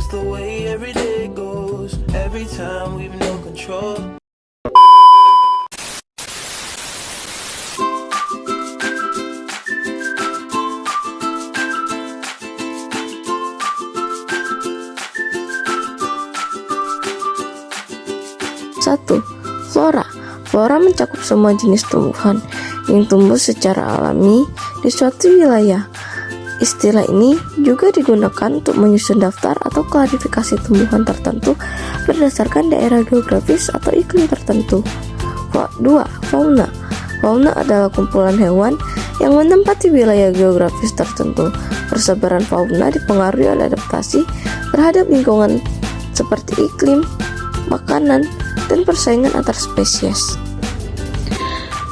That's the way every day goes. Every time we've no control. Satu, flora. Flora mencakup semua jenis tumbuhan yang tumbuh secara alami di suatu wilayah. Istilah ini juga digunakan untuk menyusun daftar atau klasifikasi tumbuhan tertentu berdasarkan daerah geografis atau iklim tertentu. 2. Fauna. Fauna adalah kumpulan hewan yang menempati wilayah geografis tertentu. Persebaran fauna dipengaruhi oleh adaptasi terhadap lingkungan seperti iklim, makanan, dan persaingan antar spesies.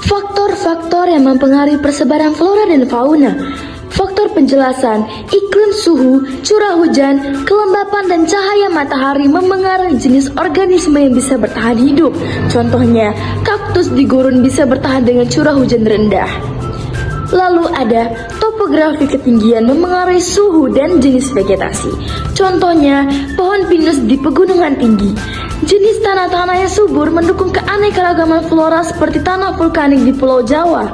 Faktor-faktor yang mempengaruhi persebaran flora dan fauna. Faktor penjelasan, iklim suhu, curah hujan, kelembapan dan cahaya matahari memengaruhi jenis organisme yang bisa bertahan hidup. Contohnya, kaktus di gurun bisa bertahan dengan curah hujan rendah. Lalu ada topografi ketinggian memengaruhi suhu dan jenis vegetasi. Contohnya, pohon pinus di pegunungan tinggi. Jenis tanah-tanah yang subur mendukung keanekaragaman flora seperti tanah vulkanik di Pulau Jawa.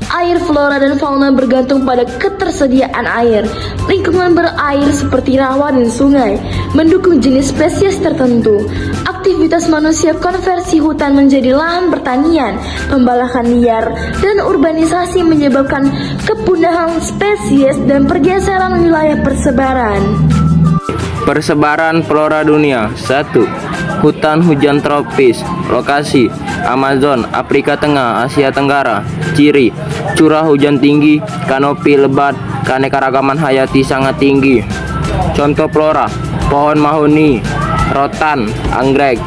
Air, flora, dan fauna bergantung pada ketersediaan air. Lingkungan berair seperti rawa dan sungai mendukung jenis spesies tertentu. Aktivitas manusia konversi hutan menjadi lahan pertanian, pembalakan liar, dan urbanisasi menyebabkan kepunahan spesies dan pergeseran wilayah persebaran. Persebaran flora dunia. 1. Hutan hujan tropis. Lokasi: Amazon, Afrika Tengah, Asia Tenggara. Ciri: curah hujan tinggi, kanopi lebat, keanekaragaman hayati sangat tinggi. Contoh flora: pohon mahoni, rotan, anggrek.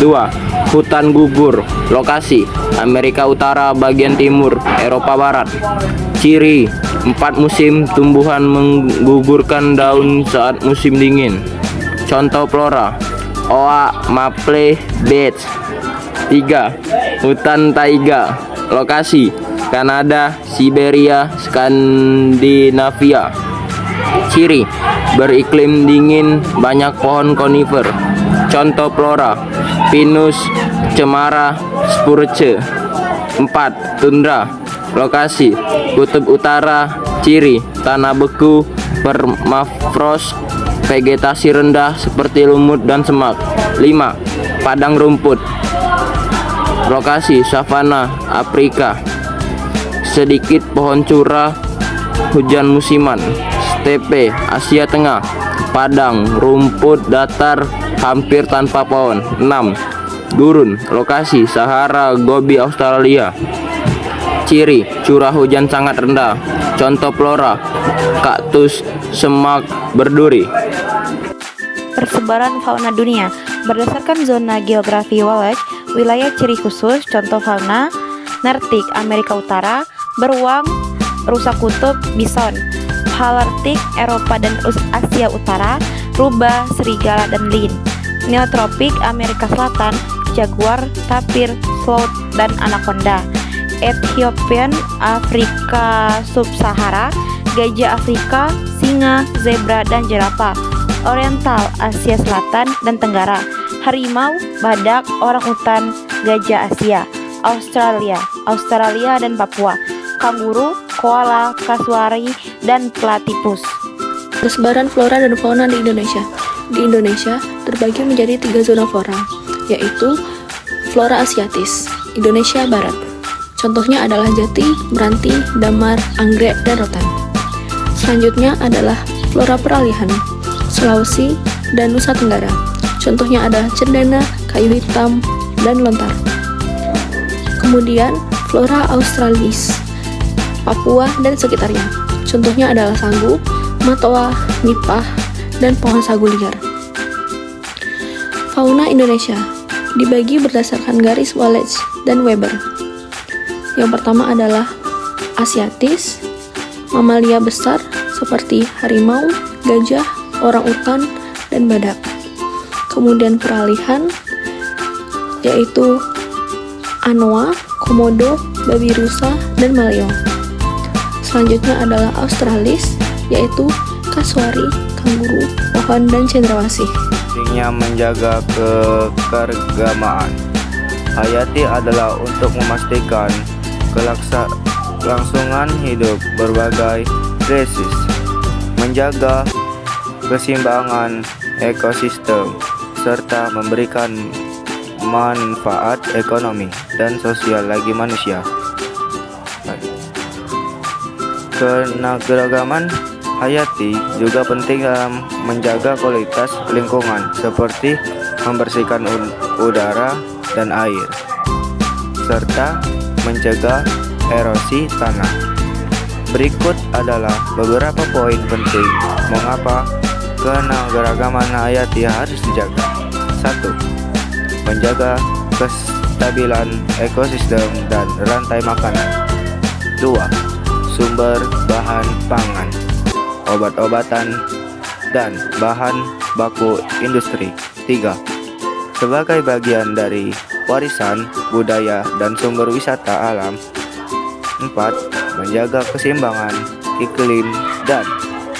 2. Hutan gugur. Lokasi: Amerika Utara bagian timur, Eropa Barat. Ciri: 4 musim tumbuhan menggugurkan daun saat musim dingin. Contoh flora: oak, maple, beech. 3. Hutan taiga. Lokasi: Kanada, Siberia, Skandinavia. Ciri: beriklim dingin, banyak pohon konifer. Contoh flora: pinus, cemara, spurge. 4. Tundra. Lokasi: Kutub Utara. Ciri: tanah beku, permafrost, vegetasi rendah seperti lumut dan semak. 5. Padang rumput. Lokasi: savana, Afrika. Sedikit pohon curah hujan musiman. Steppe, Asia Tengah. Padang rumput datar hampir tanpa pohon. 6. Gurun. Lokasi: Sahara, Gobi, Australia. Ciri: curah hujan sangat rendah. Contoh flora: kaktus, semak, berduri. Persebaran fauna dunia berdasarkan zona geografi Wallace, wilayah ciri khusus. Contoh fauna: Nartik, Amerika Utara, beruang, rusa kutub, bison. Halartik, Eropa dan Asia Utara, rubah, serigala, dan lin. Neotropik, Amerika Selatan, jaguar, tapir, sloth, dan anaconda. Ethiopian, Afrika Sub-Sahara, gajah Afrika, singa, zebra, dan jerapah. Oriental, Asia Selatan dan Tenggara, harimau, badak, orangutan, gajah Asia. Australia dan Papua, kanguru, koala, kasuari, dan platypus. Persebaran flora dan fauna di Indonesia. Di Indonesia terbagi menjadi 3 zona flora, yaitu flora asiatis, Indonesia Barat. Contohnya adalah jati, meranti, damar, anggrek, dan rotan. Selanjutnya adalah flora peralihan, Sulawesi dan Nusa Tenggara. Contohnya adalah cendana, kayu hitam, dan lontar. Kemudian flora Australis, Papua dan sekitarnya. Contohnya adalah sagu, matoa, nipah, dan pohon sagu liar. Fauna Indonesia dibagi berdasarkan garis Wallace dan Weber. Yang pertama adalah asiatis, mamalia besar seperti harimau, gajah, orangutan, dan badak. Kemudian peralihan yaitu anoa, komodo, babi rusa, dan maleo. Selanjutnya adalah australis, yaitu kasuari, kanguru, pohon, dan cendrawasih. Pentingnya menjaga kekeragamaan hayati adalah untuk memastikan kelangsungan hidup berbagai spesies, menjaga keseimbangan ekosistem, serta memberikan manfaat ekonomi dan sosial bagi manusia. Keanekaragaman hayati juga penting dalam menjaga kualitas lingkungan seperti membersihkan udara dan air, serta mencegah erosi tanah. Berikut adalah beberapa poin penting mengapa keanekaragaman hayati harus dijaga. 1. Menjaga kestabilan ekosistem dan rantai makanan. 2. Sumber bahan pangan, obat-obatan, dan bahan baku industri. 3. Sebagai bagian dari warisan budaya dan sumber wisata alam. 4. Menjaga keseimbangan iklim dan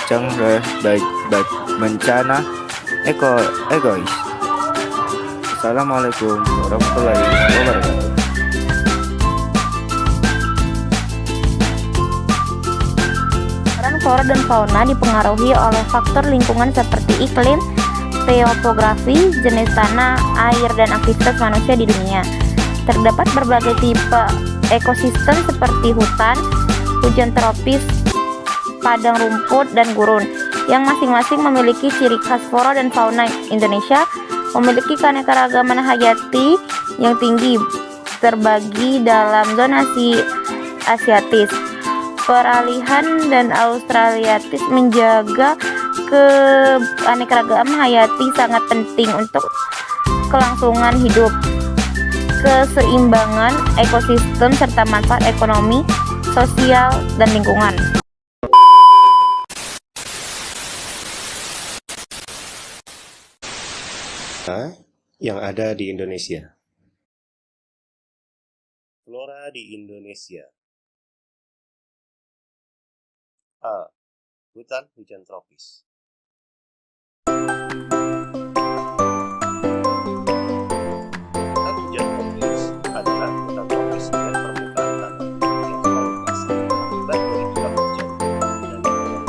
cegah bencana egois. Assalamualaikum warahmatullahi wabarakatuh. Flora dan fauna dipengaruhi oleh faktor lingkungan seperti iklim, topografi, jenis tanah, air, dan aktivitas manusia di dunia. Terdapat berbagai tipe ekosistem seperti hutan, hujan tropis, padang rumput, dan gurun, yang masing-masing memiliki ciri khas. Flora dan fauna Indonesia memiliki keanekaragaman hayati yang tinggi, terbagi dalam zonasi Asiatis, peralihan, dan Australiatis. Menjaga keanekaragaman hayati sangat penting untuk kelangsungan hidup, keseimbangan ekosistem, serta manfaat ekonomi, sosial, dan lingkungan. Yang ada di Indonesia. Flora di Indonesia. A. Hutan hujan tropis. Hutan hujan tropis adalah hutan tropis dengan permukaan tanah yang selalu basah akibat dari curah hujan dan udara yang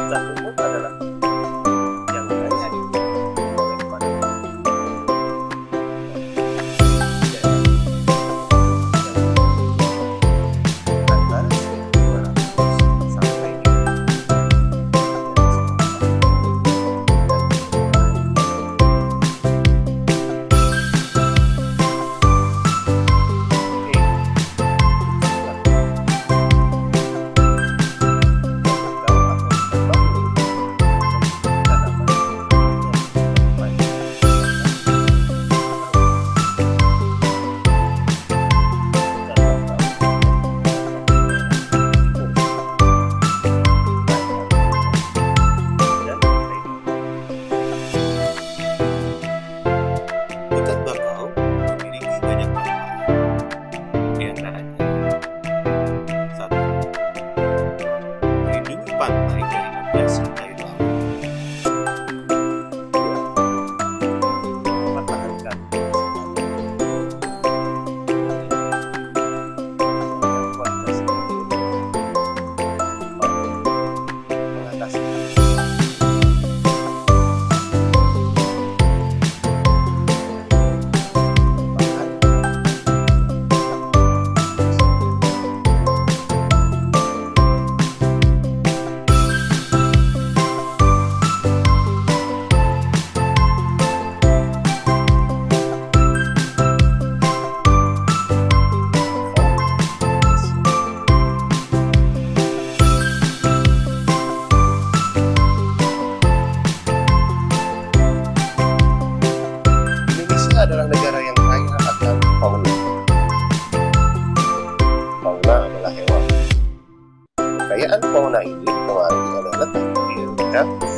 habitat umum adalah yang hanya dimiliki oleh pada antara 1.200 sampai 'Yan